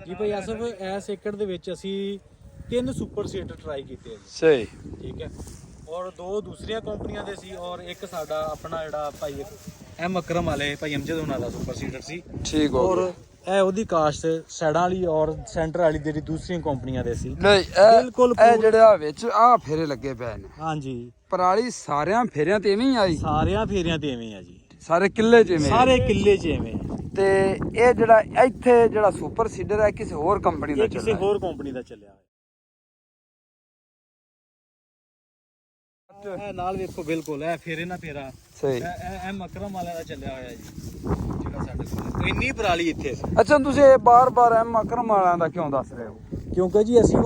ਜੀ ਭਾਈ ਆਸਫ ਇਸ ਏਕੜ ਦੇ ਵਿੱਚ ਅਸੀਂ 3 ਸੁਪਰ ਸੀਡਰ ਟਰਾਈ ਕੀਤੇ ਆ ਜੀ। ਸਹੀ ਠੀਕ ਹੈ, ਔਰ 2 ਦੂਸਰੀਆਂ ਕੰਪਨੀਆਂ ਦੇ ਸੀ ਔਰ ਇੱਕ ਸਾਡਾ ਆਪਣਾ ਜਿਹੜਾ ਭਾਈ ਐਮ ਅਕਰਮ ਵਾਲੇ ਭਾਈ ਅਮਜਦ ਉਹਨਾਂ ਦਾ ਸੁਪਰ ਸੀਡਰ ਸੀ। ਠੀਕ ਹੋ ਔਰ ਗਿਆ। ਇਹ ਉਹਦੀ ਕਾਸਟ ਸਾਈਡਾਂ ਵਾਲੀ ਔਰ ਸੈਂਟਰ ਵਾਲੀ ਜਿਹੜੀ ਦੂਸਰੀਆਂ ਕੰਪਨੀਆਂ ਦੇ ਸੀ। ਨਹੀਂ ਇਹ ਜਿਹੜਾ ਵਿੱਚ ਆ ਫੇਰੇ ਲੱਗੇ ਪਏ ਨੇ, ਹਾਂਜੀ ਪਰਾਲੀ ਸਾਰਿਆਂ ਫੇਰਿਆਂ ਤੇ ਐਵੇਂ ਹੀ ਆਈ, ਸਾਰਿਆਂ ਫੇਰਿਆਂ ਤੇ ਐਵੇਂ ਆ ਜੀ, ਸਾਰੇ ਕਿੱਲੇ ਚ ਐਵੇਂ ਸਾਰੇ ਕਿੱਲੇ 'ਚ ਐਵੇਂ। ਤੇ ਇਹ ਜਿਹੜਾ ਇੱਥੇ ਜਿਹੜਾ ਸੁਪਰ ਸੀਡਰ ਹੈ ਕਿਸੇ ਹੋਰ ਕੰਪਨੀ ਦਾ ਇਹ ਕਿਸੇ ਹੋਰ ਕੰਪਨੀ ਦਾ ਚੱਲਿਆ ਹੋਇਆ। ਇਹ ਨਾਲ ਵੇਖੋ ਬਿਲਕੁਲ ਇਹ ਫੇਰੇ ਨਾ ਫੇਰਾ ਸਹੀ। ਇਹ ਅਕਰਮ ਵਾਲਿਆਂ ਦਾ ਚੱਲਿਆ ਹੋਇਆ ਜੀ ਜਿਹੜਾ ਸਾਡੇ ਕੋਲ ਇੰਨੀ ਪਰਾਲੀ ਇੱਥੇ ਸੀ। ਅੱਛਾ ਤੁਸੀਂ ਇਹ ਬਾਰ-ਬਾਰ ਐਮ ਅਕਰਮ ਵਾਲਿਆਂ ਦਾ ਕਿਉਂ ਦੱਸ ਰਹੇ ਹੋ? ਕਿਉਂਕਿ ਜੀ ਅਸੀਂ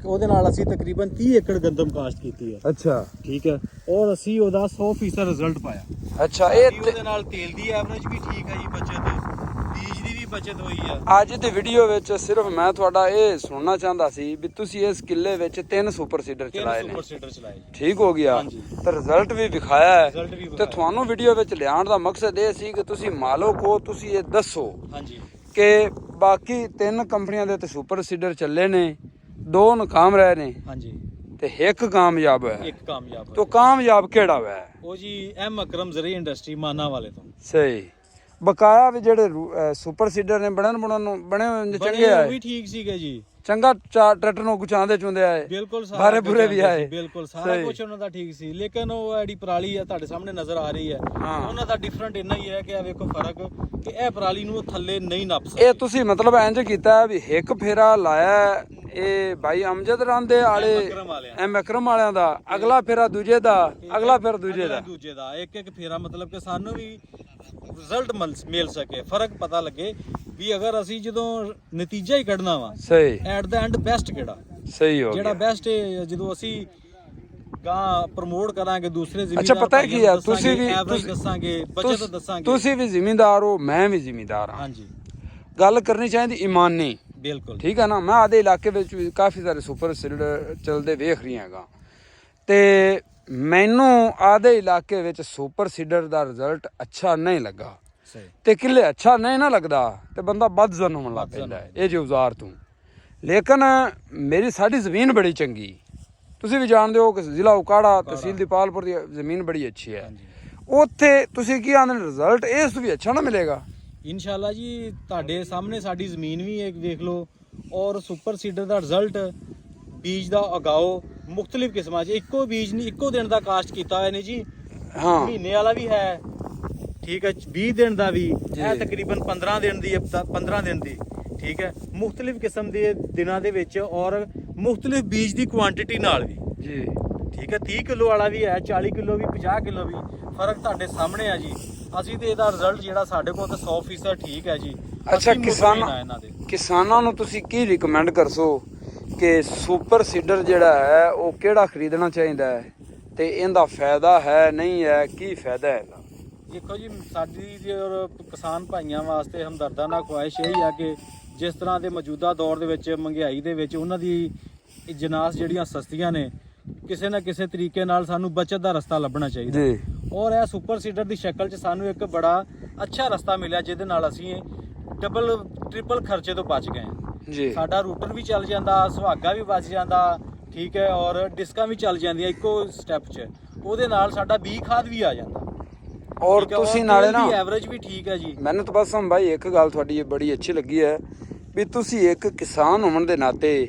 ਉਹਦੇ ਨਾਲ ਅਸੀਂ ਤਕਰੀਬਨ 30 ਏਕੜ ਗੰਦਮ ਕਾਸ਼ਤ ਕੀਤੀ ਹੈ। ਅੱਛਾ ਠੀਕ ਹੈ, ਔਰ ਅਸੀਂ ਉਹਦਾ 100% ਰਿਜ਼ਲਟ ਪਾਇਆ। ਅੱਛਾ ਇਹ ਉਹਦੇ ਨਾਲ ਤੇਲ ਦੀ ਐਵਰੇਜ ਵੀ ਠੀਕ ਹੈ ਜੀ, ਬਚਤ, ਬੀਜ ਦੀ ਵੀ ਬਚਤ ਹੋਈ ਹੈ। ਅੱਜ ਦੀ ਵੀਡੀਓ ਵਿੱਚ ਸਿਰਫ ਮੈਂ ਤੁਹਾਡਾ ਇਹ ਸੁਣਨਾ ਚਾਹੁੰਦਾ ਸੀ ਵੀ ਤੁਸੀਂ ਇਸ ਕਿੱਲੇ ਵਿੱਚ 3 ਸੁਪਰ ਸੀਡਰ ਚਲਾਏ ਨੇ। ਸੁਪਰ ਸੀਡਰ ਚਲਾਏ ਜੀ। ਠੀਕ ਹੋ ਗਿਆ ਹਾਂਜੀ। ਤੇ ਰਿਜ਼ਲਟ ਵੀ ਵਿਖਾਇਆ ਹੈ। ਰਿਜ਼ਲਟ ਵੀ ਤੇ ਵਿਖਾਇਆ। ਤੁਹਾਨੂੰ ਵੀਡੀਓ ਵਿੱਚ ਲਿਆਉਣ ਦਾ ਮਕਸਦ ਇਹ ਸੀ ਕਿ ਤੁਸੀਂ ਮਾਲਕ ਹੋ, ਤੁਸੀਂ ਇਹ ਦੱਸੋ ਹਾਂਜੀ ਕਿ ਬਾਕੀ 3 ਕੰਪਨੀਆਂ ਦੇ ਤੇ ਸੁਪਰ ਸੀਡਰ ਚੱਲੇ ਨੇ, 2 ਨਾਕਾਮ ਰਹੇ ਨੇ ਹਾਂਜੀ ਤੇ ਇੱਕ ਕਾਮਯਾਬ ਹੈ। ਇੱਕ ਕਾਮਯਾਬ तो ਕਾਮਯਾਬ ਕਿਹੜਾ ਹੋਇਆ? ਉਹ ਜੀ ਐਮ ਅਕਰਮ ਜ਼ਰੀ ਇੰਡਸਟਰੀ ਮਾਨਾ ਵਾਲੇ ਤੋਂ। ਸਹੀ। ਬਕਾਇਆ ਵੀ ਜਿਹੜੇ ਸੁਪਰ ਸੀਡਰ ਨੇ ਬਣੇ ਹੋਏ ਨੇ ਚੰਗੇ ਉਹ ਆਏ, ਵੀ ਠੀਕ ਸੀਗੇ ਜੀ। ਚੰਗਾ ਟਰੈਕਟਰ ਨੂੰ ਗੁਚਾਉਂਦੇ ਚੁੰਦੇ ਆਏ, ਬਿਲਕੁਲ ਬਾਰੇ ਬੁਰੇ ਵੀ ਆਏ, ਬਿਲਕੁਲ ਸਾਰਾ ਸਹੀ। ਕੁਝ ਉਹਨਾਂ ਦਾ ਠੀਕ ਸੀ। ਲੇਕਿਨ ਉਹ ਜਿਹੜੀ ਪਰਾਲੀ ਆ ਤੁਹਾਡੇ ਸਾਹਮਣੇ ਨਜ਼ਰ ਆ ਰਹੀ ਹੈ, ਹਾਂ। ਉਹਨਾਂ ਦਾ ਡਿਫਰੈਂਟ ਇੰਨਾ ਹੀ ਹੈ ਕਿ ਆ ਵੇਖੋ ਫਰਕ ਕਿ ਇਹ ਪਰਾਲੀ ਨੂੰ ਥੱਲੇ ਨਹੀਂ ਨੱਪ ਸਕਦੇ। ਇਹ ਤੁਸੀਂ ਮਤਲਬ ਇੰਜ ਕੀਤਾ ਵੀ ਇੱਕ ਫੇਰਾ ਲਾਇਆ ਇਹ ਭਾਈ ਅਮਜਦ ਰਾਂਦੇ ਵਾਲੇ ਐਮ ਅਕਰਮ ਵਾਲਿਆਂ ਦਾ, ਅਗਲਾ ਫੇਰਾ ਦੂਜੇ ਦਾ, ਅਗਲਾ ਫੇਰ ਦੂਜੇ ਦਾ ਇੱਕ ਫੇਰਾ, ਮਤਲਬ ਕਿ ਸਾਨੂੰ ਵੀ ਰਿਜ਼ਲਟ ਮਿਲ ਸਕੇ, ਫਰਕ ਪਤਾ ਲੱਗੇ ਵੀ ਅਗਰ ਅਸੀਂ ਜਦੋਂ ਨਤੀਜਾ ਹੀ ਕੱਢਣਾ ਵਾ ਸਹੀ ਐਟ ਦਾ ਐਂਡ ਬੈਸਟ ਕਿਹੜਾ ਸਹੀ ਹੋ ਜਿਹੜਾ ਗਿਆ। ਬੈਸਟ ਹੈ ਜਦੋਂ ਅਸੀਂ ਗਾਂ ਪ੍ਰਮੋਟ ਕਰਾਂਗੇ ਦੂਸਰੇ ਅੱਛਾ ਜ਼ਿਮੀਂਦਾਰ ਪਤਾ ਕੀ ਆ, ਤੁਸੀਂ ਵੀ ਐਵਰੇਜ ਦੱਸਾਂਗੇ, ਬਚਤ ਦੱਸਾਂਗੇ। ਤੁਸੀਂ ਵੀ ਜ਼ਿਮੀਂਦਾਰ ਹੋ, ਮੈਂ ਵੀ ਜ਼ਿਮੀਂਦਾਰ ਹਾਂ। ਹਾਂਜੀ ਗੱਲ ਕਰਨੀ ਚਾਹੀਦੀ ਇਮਾਨੀ, ਬਿਲਕੁਲ ਠੀਕ ਹੈ ਨਾ। ਮੈਂ ਆਦੇ ਇਲਾਕੇ ਵਿੱਚ ਵੀ ਕਾਫੀ ਸਾਰੇ ਸੁਪਰ ਸੀਡਰ ਚੱਲਦੇ ਵੇਖ ਰਹੀ ਹੈਗਾ ਤੇ ਮੈਨੂੰ ਆਦੇ ਇਲਾਕੇ ਵਿੱਚ ਸੁਪਰ ਸੀਡਰ ਦਾ ਰਿਜ਼ਲਟ ਅੱਛਾ ਨਹੀਂ ਲੱਗਾ। ਸਹੀ। ਤੇ ਕਿੱਲੇ ਅੱਛਾ ਨਹੀਂ ਨਾ ਲੱਗਦਾ ਤੇ ਬੰਦਾ ਬਦਜ਼ਨ ਹੋਣ ਲੱਗ ਪੈਂਦਾ ਹੈ ਇਹ ਔਜ਼ਾਰ ਤੋਂ। ਲੇਕਿਨ ਸਾਡੀ ਜ਼ਮੀਨ ਬੜੀ ਚੰਗੀ, ਤੁਸੀਂ ਵੀ ਜਾਣਦੇ ਹੋ ਕਿ ਜ਼ਿਲ੍ਹਾ ਉਕਾੜਾ ਤਹਿਸੀਲ ਦੀਪਾਲਪੁਰ ਦੀ ਜ਼ਮੀਨ ਬੜੀ ਅੱਛੀ ਹੈ। ਉੱਥੇ ਤੁਸੀਂ ਕੀ ਆਂਦੇ ਰਿਜ਼ਲਟ ਇਸ ਤੋਂ ਵੀ ਅੱਛਾ ਨਾ ਮਿਲੇਗਾ ਇਨਸ਼ਾਅੱਲਾ ਜੀ। ਤੁਹਾਡੇ ਸਾਹਮਣੇ ਸਾਡੀ ਜ਼ਮੀਨ ਵੀ ਇੱਕ ਦੇਖ ਲਓ, ਔਰ ਸੁਪਰ ਸੀਡਰ ਦਾ ਰਿਜ਼ਲਟ, ਬੀਜ ਦਾ ਉਗਾਓ ਮੁxtਲਿਫ ਕਿਸਮਾਂ 'ਚ, ਇੱਕੋ ਬੀਜ ਨਹੀਂ ਇੱਕੋ ਦਿਨ ਦਾ ਕਾਸ਼ਤ ਕੀਤਾ ਹੋਇਆ ਨੇ ਜੀ। ਹਾਂ ਮਹੀਨੇ ਵਾਲਾ ਵੀ ਹੈ, ਠੀਕ ਹੈ, 20 ਦਿਨ ਦਾ ਵੀ, ਇਹ ਤਕਰੀਬਨ 15 ਦਿਨ ਦੀ, 15 ਦਿਨ ਦੀ, ਠੀਕ ਹੈ। ਮੁxtਲਿਫ ਕਿਸਮ ਦੇ ਦਿਨਾਂ ਦੇ ਵਿੱਚ ਔਰ ਮੁxtਲਿਫ ਬੀਜ ਦੀ ਕੁਆਂਟੀਟੀ ਨਾਲ ਵੀ ਜੀ, ਠੀਕ ਹੈ। 30 ਕਿਲੋ ਵਾਲਾ ਵੀ ਹੈ, 40 ਕਿਲੋ ਵੀ, 50 ਕਿਲੋ ਵੀ, ਫਰਕ ਤੁਹਾਡੇ ਸਾਹਮਣੇ ਆ ਜੀ। ਅਸੀਂ ਤੇ ਇਹਦਾ ਰਿਜ਼ਲਟ ਜਿਹੜਾ ਸਾਡੇ ਕੋਲ ਤਾਂ 100% ਠੀਕ ਹੈ ਜੀ। ਅੱਛਾ ਇਹਨਾਂ ਦੇ ਕਿਸਾਨਾਂ ਨੂੰ ਤੁਸੀਂ ਕੀ ਰਿਕਮੈਂਡ ਕਰਸੋ ਕਿ ਸੁਪਰ ਸੀਡਰ ਜਿਹੜਾ ਹੈ ਉਹ ਕਿਹੜਾ ਖਰੀਦਣਾ ਚਾਹੀਦਾ ਹੈ ਤੇ ਇਹਦਾ ਫਾਇਦਾ ਹੈ ਨਹੀਂ ਹੈ, ਕੀ ਫਾਇਦਾ ਹੈ ਇਹਦਾ? ਦੇਖੋ ਜੀ, ਸਾਡੀ ਔਰ ਕਿਸਾਨ ਭਾਈਆਂ ਵਾਸਤੇ ਹਮਦਰਦਾਨਾ ਖੁਆਇਸ਼ ਇਹ ਆ ਕਿ ਜਿਸ ਤਰ੍ਹਾਂ ਦੇ ਮੌਜੂਦਾ ਦੌਰ ਦੇ ਵਿੱਚ ਮਹਿੰਗਾਈ ਦੇ ਵਿੱਚ ਉਹਨਾਂ ਦੀ ਜਨਾਸ ਜਿਹੜੀਆਂ ਸਸਤੀਆਂ ਨੇ, ਕਿਸੇ ਨਾ ਕਿਸੇ ਤਰੀਕੇ ਨਾਲ ਸਾਨੂੰ ਬਚਤ ਦਾ ਰਸਤਾ ਲੱਭਣਾ ਚਾਹੀਦਾ ਜੀ। ਔਰ ਇਹ ਸੁਪਰ ਸੀਡਰ ਦੀ ਸ਼ਕਲ 'ਚ ਸਾਨੂੰ ਇੱਕ ਬੜਾ ਅੱਛਾ ਰਸਤਾ ਮਿਲਿਆ ਜਿਹਦੇ ਨਾਲ ਅਸੀਂ ਡਬਲ ਟ੍ਰਿਪਲ ਖਰਚੇ ਤੋਂ ਬਚ ਗਏ ਜੀ। ਸਾਡਾ ਰੂਟਰ ਵੀ ਚੱਲ ਜਾਂਦਾ, ਸੁਹਾਗਾ ਵੀ ਬਚ ਜਾਂਦਾ, ਠੀਕ ਹੈ, ਔਰ ਡਿਸਕਾਂ ਵੀ ਚੱਲ ਜਾਂਦੀਆਂ ਇੱਕੋ ਸਟੈਪ 'ਚ। ਉਹਦੇ ਨਾਲ ਸਾਡਾ ਬੀ ਖਾਦ ਵੀ ਆ ਜਾਂਦਾ ਔਰ ਤੁਸੀਂ ਨਾਲੇ ਨਾ ਐਵਰੇਜ ਵੀ ਠੀਕ ਹੈ ਜੀ। ਮੈਨੂੰ ਤਾਂ ਬਸ ਭਾਈ ਇੱਕ ਗੱਲ ਤੁਹਾਡੀ ਇਹ ਬੜੀ ਅੱਛੀ ਲੱਗੀ ਹੈ ਵੀ ਤੁਸੀਂ ਇੱਕ ਕਿਸਾਨ ਹੋਣ ਦੇ ਨਾਤੇ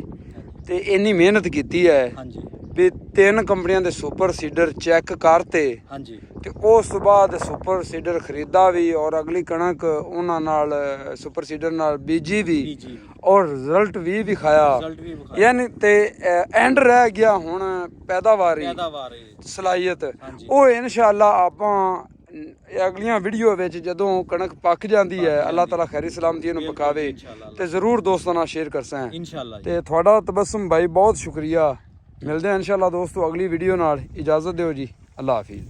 ਤੇ ਇੰਨੀ ਮਿਹਨਤ ਕੀਤੀ ਹੈ ਹਾਂਜੀ ਵੀ 3 ਕੰਪਨੀਆਂ ਦੇ ਸੁਪਰ ਸੀਡਰ ਚੈੱਕ ਕਰਤੇ ਹਾਂਜੀ ਤੇ ਉਸ ਤੋਂ ਬਾਅਦ ਸੁਪਰ ਸੀਡਰ ਖਰੀਦਾ ਵੀ ਔਰ ਅਗਲੀ ਕਣਕ ਉਹਨਾਂ ਨਾਲ ਸੁਪਰ ਸੀਡਰ ਨਾਲ ਬੀਜੀ ਵੀ ਔਰ ਰਿਜ਼ਲਟ ਵੀ ਵਿਖਾਇਆ। ਯਾਨੀ ਤੇ ਐਂਡ ਰਹਿ ਗਿਆ ਹੁਣ ਪੈਦਾਵਾਰ ਸਲਾਹੀਅਤ। ਉਹ ਇਨਸ਼ਾਅੱਲਾ ਆਪਾਂ ਅਗਲੀਆਂ ਵੀਡੀਓ ਵਿੱਚ ਜਦੋਂ ਕਣਕ ਪੱਕ ਜਾਂਦੀ ਹੈ, ਅੱਲਾਹ ਤਾਲਾ ਖੈਰੀ ਸਲਾਮਤੀ ਇਹਨੂੰ ਪਕਾਵੇ ਤੇ ਜ਼ਰੂਰ ਦੋਸਤਾਂ ਨਾਲ ਸ਼ੇਅਰ ਕਰਸਾਂ ਇਨਸ਼ਾਅੱਲਾ। ਤੇ ਤੁਹਾਡਾ ਤਬਸਮ ਭਾਈ ਬਹੁਤ ਸ਼ੁਕਰੀਆ। ਮਿਲਦੇ ਹਾਂ ਇਨਸ਼ਾਅੱਲਾ ਦੋਸਤੋ ਅਗਲੀ ਵੀਡੀਓ ਨਾਲ। ਇਜਾਜ਼ਤ ਦਿਓ ਜੀ, ਅੱਲਾਹ ਹਾਫਿਜ਼।